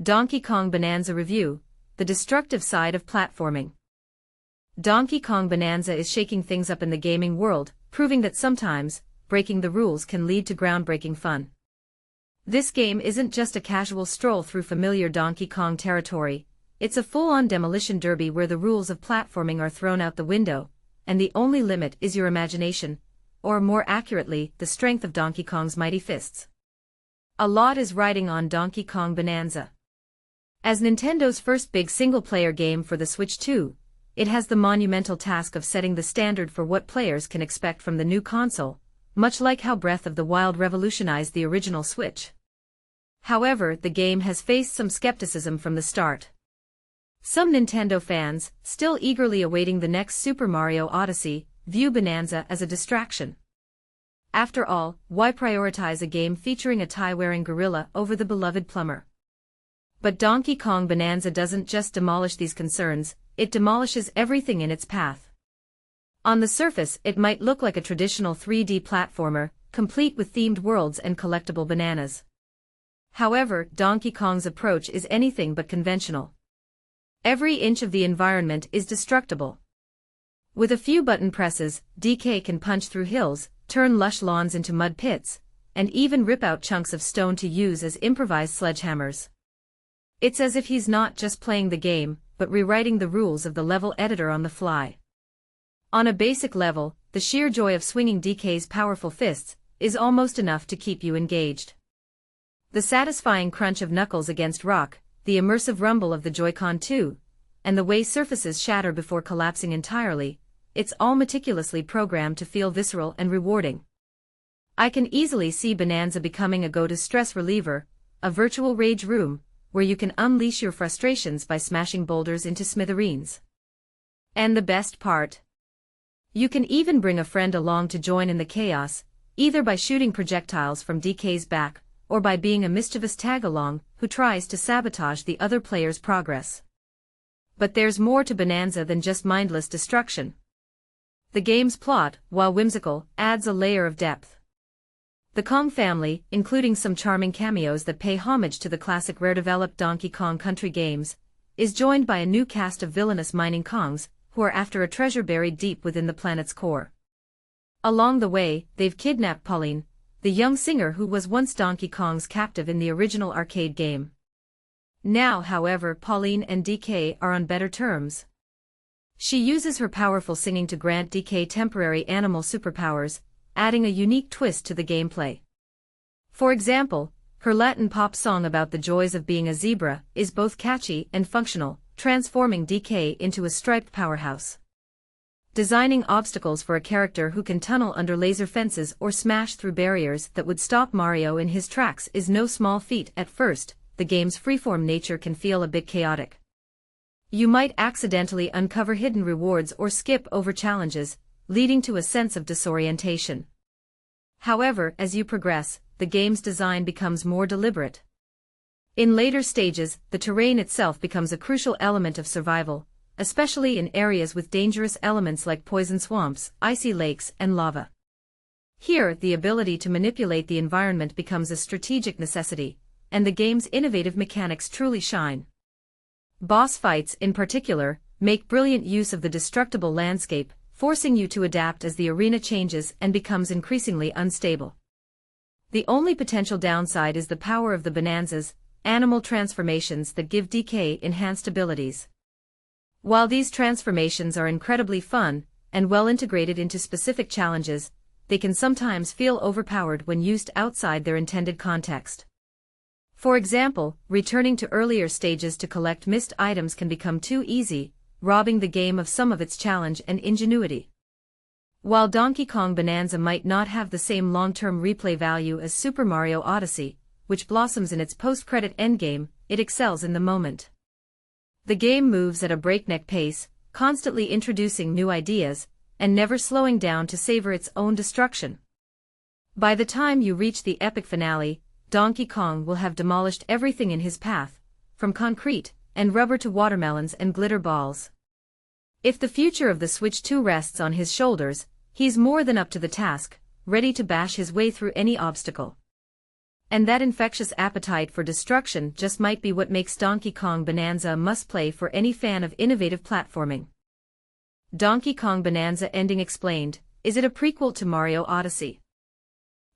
Donkey Kong Bananza Review, the destructive side of platforming. Donkey Kong Bananza is shaking things up in the gaming world, proving that sometimes, breaking the rules can lead to groundbreaking fun. This game isn't just a casual stroll through familiar Donkey Kong territory, it's a full-on demolition derby where the rules of platforming are thrown out the window, and the only limit is your imagination, or more accurately, the strength of Donkey Kong's mighty fists. A lot is riding on Donkey Kong Bananza. As Nintendo's first big single-player game for the Switch 2, it has the monumental task of setting the standard for what players can expect from the new console, much like how Breath of the Wild revolutionized the original Switch. However, the game has faced some skepticism from the start. Some Nintendo fans, still eagerly awaiting the next Super Mario Odyssey, view Bananza as a distraction. After all, why prioritize a game featuring a tie-wearing gorilla over the beloved plumber? But Donkey Kong Bananza doesn't just demolish these concerns, it demolishes everything in its path. On the surface, it might look like a traditional 3D platformer, complete with themed worlds and collectible bananas. However, Donkey Kong's approach is anything but conventional. Every inch of the environment is destructible. With a few button presses, DK can punch through hills, turn lush lawns into mud pits, and even rip out chunks of stone to use as improvised sledgehammers. It's as if he's not just playing the game, but rewriting the rules of the level editor on the fly. On a basic level, the sheer joy of swinging DK's powerful fists is almost enough to keep you engaged. The satisfying crunch of knuckles against rock, the immersive rumble of the Joy-Con 2, and the way surfaces shatter before collapsing entirely, it's all meticulously programmed to feel visceral and rewarding. I can easily see Bananza becoming a go-to stress reliever, a virtual rage room, where you can unleash your frustrations by smashing boulders into smithereens. And the best part? You can even bring a friend along to join in the chaos, either by shooting projectiles from DK's back, or by being a mischievous tag-along who tries to sabotage the other player's progress. But there's more to Bananza than just mindless destruction. The game's plot, while whimsical, adds a layer of depth. The Kong family, including some charming cameos that pay homage to the classic rare-developed Donkey Kong Country games, is joined by a new cast of villainous mining Kongs, who are after a treasure buried deep within the planet's core. Along the way, they've kidnapped Pauline, the young singer who was once Donkey Kong's captive in the original arcade game. Now, however, Pauline and DK are on better terms. She uses her powerful singing to grant DK temporary animal superpowers, adding a unique twist to the gameplay. For example, her Latin pop song about the joys of being a zebra is both catchy and functional, transforming DK into a striped powerhouse. Designing obstacles for a character who can tunnel under laser fences or smash through barriers that would stop Mario in his tracks is no small feat. At first, the game's freeform nature can feel a bit chaotic. You might accidentally uncover hidden rewards or skip over challenges, leading to a sense of disorientation. However, as you progress, the game's design becomes more deliberate. In later stages, the terrain itself becomes a crucial element of survival, especially in areas with dangerous elements like poison swamps, icy lakes, and lava. Here, the ability to manipulate the environment becomes a strategic necessity, and the game's innovative mechanics truly shine. Boss fights, in particular, make brilliant use of the destructible landscape, forcing you to adapt as the arena changes and becomes increasingly unstable. The only potential downside is the power of the Bananza's animal transformations that give DK enhanced abilities. While these transformations are incredibly fun and well integrated into specific challenges, they can sometimes feel overpowered when used outside their intended context. For example, returning to earlier stages to collect missed items can become too easy, robbing the game of some of its challenge and ingenuity. While Donkey Kong Bananza might not have the same long-term replay value as Super Mario Odyssey, which blossoms in its post-credit endgame, it excels in the moment. The game moves at a breakneck pace, constantly introducing new ideas, and never slowing down to savor its own destruction. By the time you reach the epic finale, Donkey Kong will have demolished everything in his path, from concrete and rubber to watermelons and glitter balls. If the future of the Switch 2 rests on his shoulders, he's more than up to the task, ready to bash his way through any obstacle. And that infectious appetite for destruction just might be what makes Donkey Kong Bananza a must-play for any fan of innovative platforming. Donkey Kong Bananza ending explained. Is it a prequel to Mario Odyssey?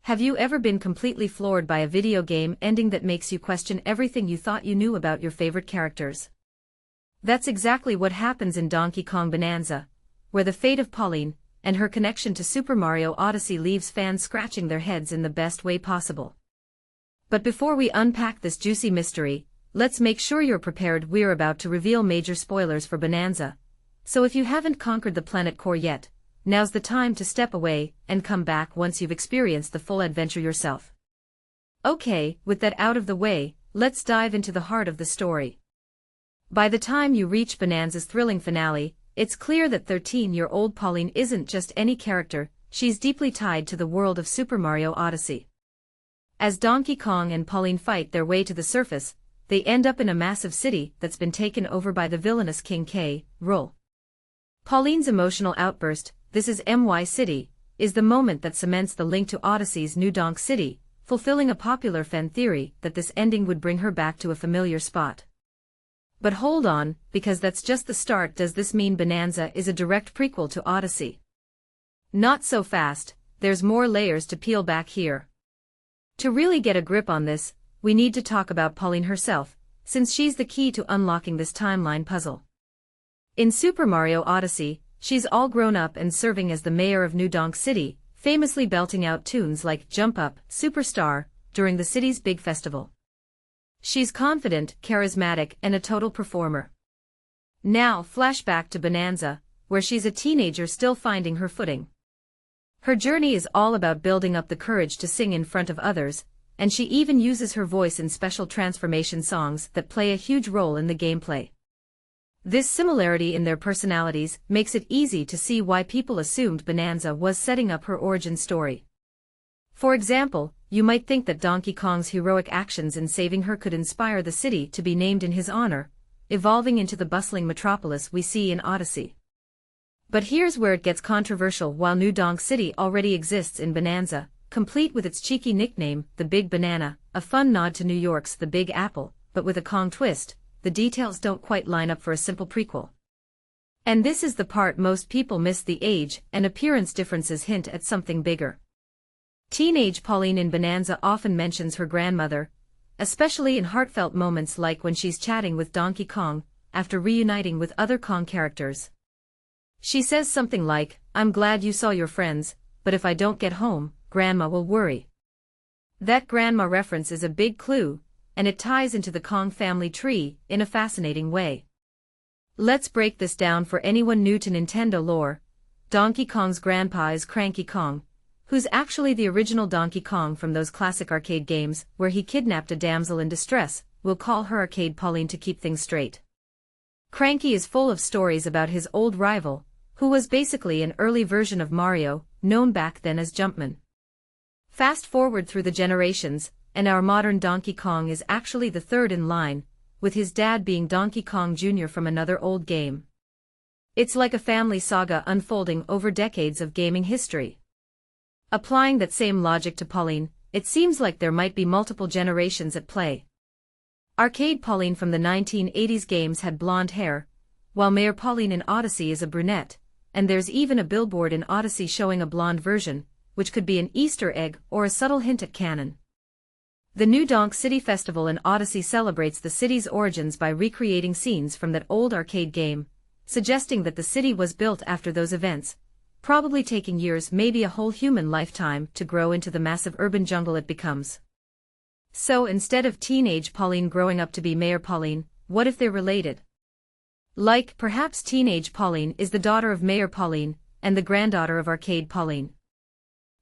Have you ever been completely floored by a video game ending that makes you question everything you thought you knew about your favorite characters? That's exactly what happens in Donkey Kong Bananza, where the fate of Pauline and her connection to Super Mario Odyssey leaves fans scratching their heads in the best way possible. But before we unpack this juicy mystery, let's make sure you're prepared. We're about to reveal major spoilers for Bananza, so if you haven't conquered the planet core yet, now's the time to step away and come back once you've experienced the full adventure yourself. Okay, with that out of the way, let's dive into the heart of the story. By the time you reach Bananza's thrilling finale, it's clear that 13-year-old Pauline isn't just any character, she's deeply tied to the world of Super Mario Odyssey. As Donkey Kong and Pauline fight their way to the surface, they end up in a massive city that's been taken over by the villainous King K. Rool. Pauline's emotional outburst, "This is my city," is the moment that cements the link to Odyssey's New Donk City, fulfilling a popular fan theory that this ending would bring her back to a familiar spot. But hold on, because that's just the start. Does this mean Bananza is a direct prequel to Odyssey? Not so fast, there's more layers to peel back here. To really get a grip on this, we need to talk about Pauline herself, since she's the key to unlocking this timeline puzzle. In Super Mario Odyssey, she's all grown up and serving as the mayor of New Donk City, famously belting out tunes like "Jump Up, Superstar" during the city's big festival. She's confident, charismatic, and a total performer. Now, flashback to Bananza, where she's a teenager still finding her footing. Her journey is all about building up the courage to sing in front of others, and she even uses her voice in special transformation songs that play a huge role in the gameplay. This similarity in their personalities makes it easy to see why people assumed Bananza was setting up her origin story. For example, you might think that Donkey Kong's heroic actions in saving her could inspire the city to be named in his honor, evolving into the bustling metropolis we see in Odyssey. But here's where it gets controversial. While New Donk City already exists in Bananza, complete with its cheeky nickname, the Big Banana, a fun nod to New York's The Big Apple, but with a Kong twist, the details don't quite line up for a simple prequel. And this is the part most people miss: the age and appearance differences hint at something bigger. Teenage Pauline in Bananza often mentions her grandmother, especially in heartfelt moments like when she's chatting with Donkey Kong, after reuniting with other Kong characters. She says something like, "I'm glad you saw your friends, but if I don't get home, Grandma will worry." That grandma reference is a big clue, and it ties into the Kong family tree in a fascinating way. Let's break this down for anyone new to Nintendo lore. Donkey Kong's grandpa is Cranky Kong, who's actually the original Donkey Kong from those classic arcade games where he kidnapped a damsel in distress. We'll call her Arcade Pauline to keep things straight. Cranky is full of stories about his old rival, who was basically an early version of Mario, known back then as Jumpman. Fast forward through the generations, and our modern Donkey Kong is actually the third in line, with his dad being Donkey Kong Jr. from another old game. It's like a family saga unfolding over decades of gaming history. Applying that same logic to Pauline, it seems like there might be multiple generations at play. Arcade Pauline from the 1980s games had blonde hair, while Mayor Pauline in Odyssey is a brunette, and there's even a billboard in Odyssey showing a blonde version, which could be an Easter egg or a subtle hint at canon. The New Donk City Festival in Odyssey celebrates the city's origins by recreating scenes from that old arcade game, suggesting that the city was built after those events, probably taking years, maybe a whole human lifetime, to grow into the massive urban jungle it becomes. So instead of teenage Pauline growing up to be Mayor Pauline, what if they're related? Like, perhaps teenage Pauline is the daughter of Mayor Pauline, and the granddaughter of Arcade Pauline.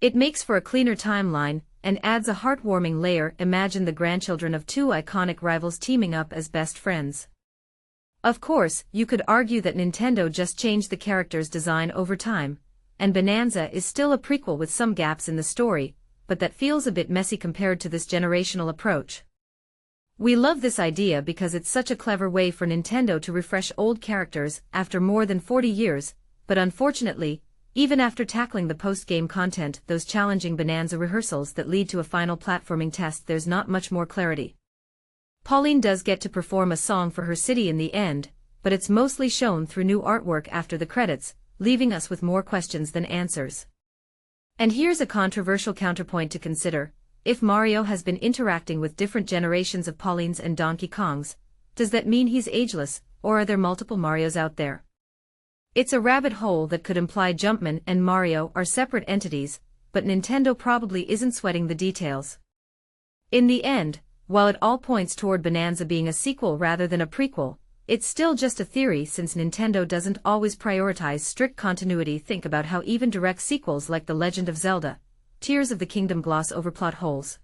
It makes for a cleaner timeline, and adds a heartwarming layer. Imagine the grandchildren of two iconic rivals teaming up as best friends. Of course, you could argue that Nintendo just changed the character's design over time, and Bananza is still a prequel with some gaps in the story, but that feels a bit messy compared to this generational approach. We love this idea because it's such a clever way for Nintendo to refresh old characters after more than 40 years, but unfortunately, even after tackling the post-game content, those challenging Bananza rehearsals that lead to a final platforming test, there's not much more clarity. Pauline does get to perform a song for her city in the end, but it's mostly shown through new artwork after the credits, leaving us with more questions than answers. And here's a controversial counterpoint to consider. If Mario has been interacting with different generations of Paulines and Donkey Kongs, does that mean he's ageless, or are there multiple Marios out there? It's a rabbit hole that could imply Jumpman and Mario are separate entities, but Nintendo probably isn't sweating the details. In the end, while it all points toward Bananza being a sequel rather than a prequel, it's still just a theory since Nintendo doesn't always prioritize strict continuity. Think about how even direct sequels like The Legend of Zelda, Tears of the Kingdom gloss over plot holes.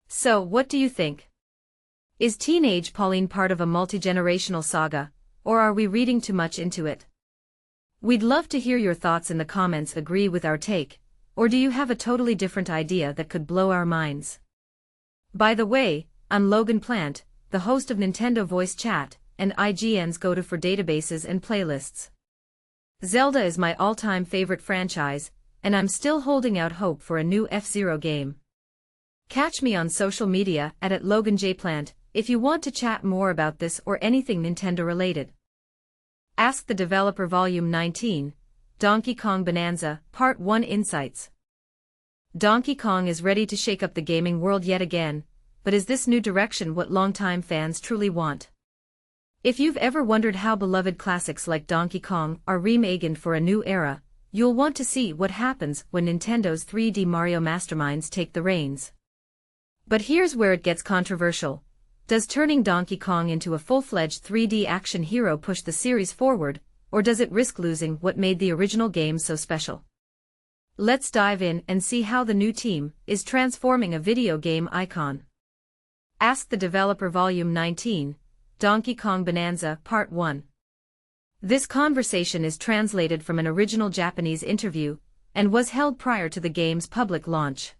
So, what do you think? Is Teenage Pauline part of a multi-generational saga, or are we reading too much into it? We'd love to hear your thoughts in the comments. Agree with our take, or do you have a totally different idea that could blow our minds? By the way, I'm Logan Plant, the host of Nintendo Voice Chat, and IGN's go-to for databases and playlists. Zelda is my all-time favorite franchise, and I'm still holding out hope for a new F-Zero game. Catch me on social media at @LoganJPlant if you want to chat more about this or anything Nintendo-related. Ask the Developer Volume 19, Donkey Kong Bananza, Part 1 Insights. Donkey Kong is ready to shake up the gaming world yet again, but is this new direction what longtime fans truly want? If you've ever wondered how beloved classics like Donkey Kong are reimagined for a new era, you'll want to see what happens when Nintendo's 3D Mario masterminds take the reins. But here's where it gets controversial. Does turning Donkey Kong into a full-fledged 3D action hero push the series forward, or does it risk losing what made the original game so special? Let's dive in and see how the new team is transforming a video game icon. Ask the Developer Volume 19, Donkey Kong Bananza, Part 1. This conversation is translated from an original Japanese interview, and was held prior to the game's public launch.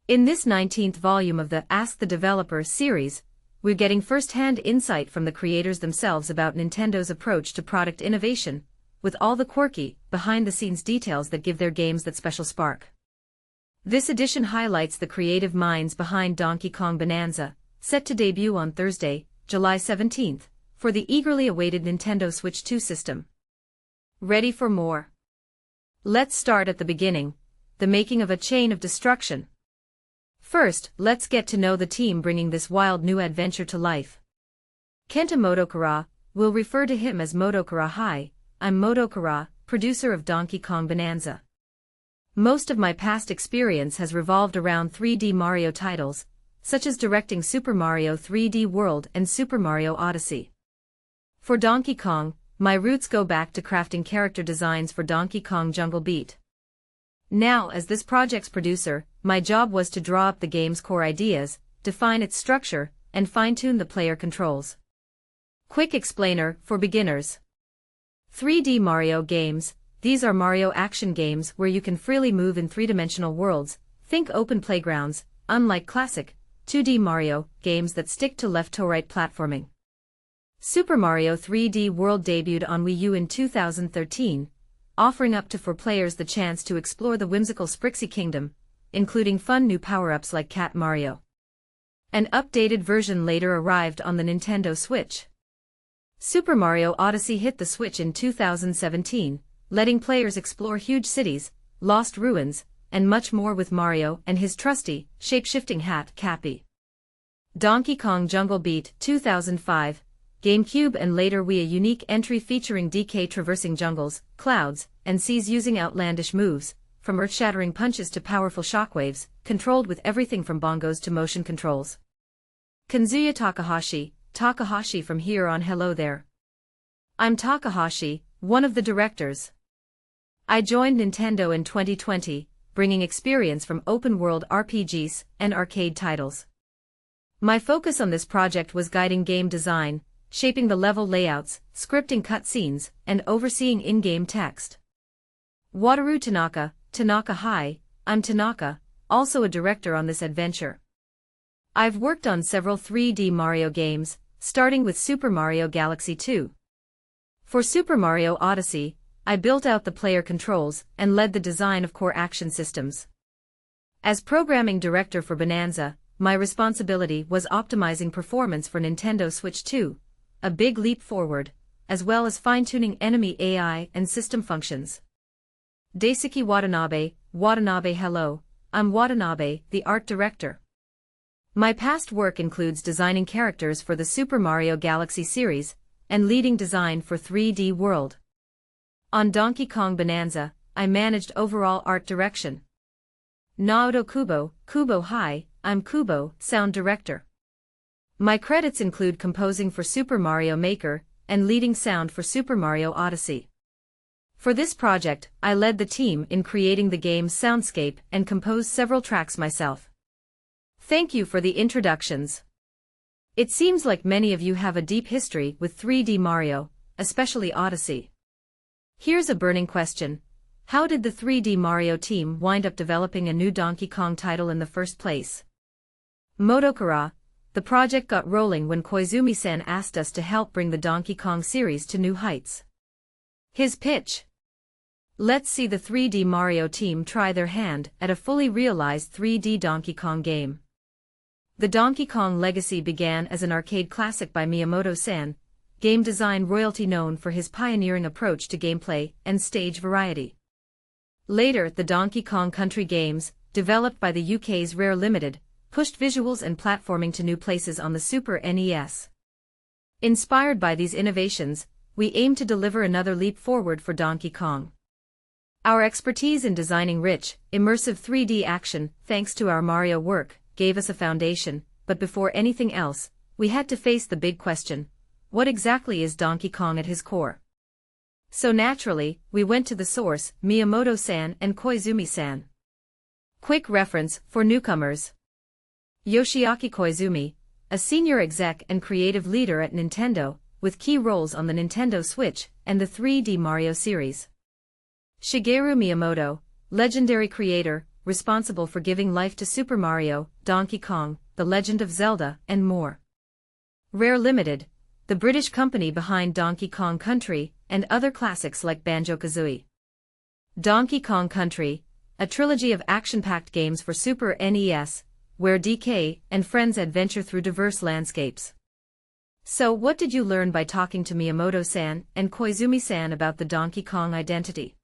In this 19th volume of the Ask the Developer series, we're getting first-hand insight from the creators themselves about Nintendo's approach to product innovation, with all the quirky, behind-the-scenes details that give their games that special spark. This edition highlights the creative minds behind Donkey Kong Bananza, set to debut on Thursday, July 17th, for the eagerly awaited Nintendo Switch 2 system. Ready for more? Let's start at the beginning, the making of a chain of destruction. First, let's get to know the team bringing this wild new adventure to life. Kenta Motokura, we'll refer to him as Motokura. Hi, I'm Motokura, producer of Donkey Kong Bananza. Most of my past experience has revolved around 3D Mario titles, such as directing Super Mario 3D World and Super Mario Odyssey. For Donkey Kong, my roots go back to crafting character designs for Donkey Kong Jungle Beat. Now, as this project's producer, my job was to draw up the game's core ideas, define its structure, and fine-tune the player controls. Quick explainer for beginners. 3D Mario games, these are Mario action games where you can freely move in three-dimensional worlds, think open playgrounds, unlike classic 2D Mario games that stick to left-to-right platforming. Super Mario 3D World debuted on Wii U in 2013, offering up to 4 players the chance to explore the whimsical Sprixie Kingdom, including fun new power-ups like Cat Mario. An updated version later arrived on the Nintendo Switch. Super Mario Odyssey hit the Switch in 2017, letting players explore huge cities, lost ruins, and much more with Mario and his trusty, shape-shifting hat, Cappy. Donkey Kong Jungle Beat 2005, GameCube and later Wii, a unique entry featuring DK traversing jungles, clouds, and seas using outlandish moves, from earth-shattering punches to powerful shockwaves, controlled with everything from bongos to motion controls. Kazuya Takahashi from here on. Hello there. I'm Takahashi, one of the directors. I joined Nintendo in 2020, bringing experience from open-world RPGs and arcade titles. My focus on this project was guiding game design, shaping the level layouts, scripting cutscenes, and overseeing in-game text. Wataru Tanaka. Hi, I'm Tanaka, also a director on this adventure. I've worked on several 3D Mario games, starting with Super Mario Galaxy 2. For Super Mario Odyssey, I built out the player controls and led the design of core action systems. As programming director for Bananza, my responsibility was optimizing performance for Nintendo Switch 2, a big leap forward, as well as fine-tuning enemy AI and system functions. Daisuke Watanabe, hello, I'm Watanabe, the art director. My past work includes designing characters for the Super Mario Galaxy series, and leading design for 3D World. On Donkey Kong Bananza, I managed overall art direction. Naoto Kubo hi, I'm Kubo, sound director. My credits include composing for Super Mario Maker, and leading sound for Super Mario Odyssey. For this project, I led the team in creating the game's soundscape and composed several tracks myself. Thank you for the introductions. It seems like many of you have a deep history with 3D Mario, especially Odyssey. Here's a burning question. How did the 3D Mario team wind up developing a new Donkey Kong title in the first place? Modokura, the project got rolling when Koizumi-san asked us to help bring the Donkey Kong series to new heights. His pitch. Let's see the 3D Mario team try their hand at a fully realized 3D Donkey Kong game. The Donkey Kong legacy began as an arcade classic by Miyamoto-san, game design royalty known for his pioneering approach to gameplay and stage variety. Later, the Donkey Kong Country games, developed by the UK's Rare Limited, pushed visuals and platforming to new places on the Super NES. Inspired by these innovations, we aim to deliver another leap forward for Donkey Kong. Our expertise in designing rich, immersive 3D action, thanks to our Mario work, gave us a foundation, but before anything else, we had to face the big question: what exactly is Donkey Kong at his core? So naturally, we went to the source, Miyamoto-san and Koizumi-san. Quick reference for newcomers. Yoshiaki Koizumi, a senior exec and creative leader at Nintendo, with key roles on the Nintendo Switch and the 3D Mario series. Shigeru Miyamoto, legendary creator, responsible for giving life to Super Mario, Donkey Kong, The Legend of Zelda, and more. Rare Limited, the British company behind Donkey Kong Country and other classics like Banjo-Kazooie. Donkey Kong Country, a trilogy of action-packed games for Super NES, where DK and friends adventure through diverse landscapes. So what did you learn by talking to Miyamoto-san and Koizumi-san about the Donkey Kong identity?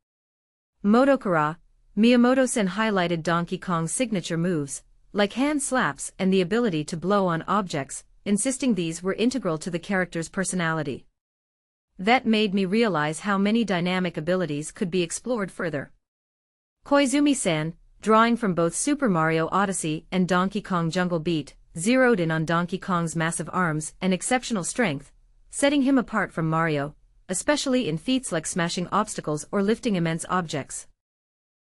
Modokura, Miyamoto-san highlighted Donkey Kong's signature moves, like hand slaps and the ability to blow on objects, insisting these were integral to the character's personality. That made me realize how many dynamic abilities could be explored further. Koizumi-san, drawing from both Super Mario Odyssey and Donkey Kong Jungle Beat, zeroed in on Donkey Kong's massive arms and exceptional strength, setting him apart from Mario, especially in feats like smashing obstacles or lifting immense objects.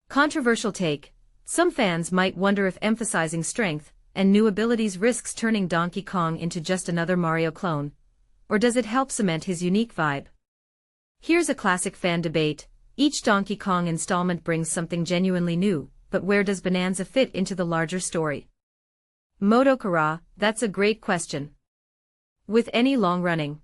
Controversial take. Some fans might wonder if emphasizing strength and new abilities risks turning Donkey Kong into just another Mario clone, or does it help cement his unique vibe? Here's a classic fan debate. Each Donkey Kong installment brings something genuinely new, but where does Bananza fit into the larger story? Modokura, that's a great question. With any long-running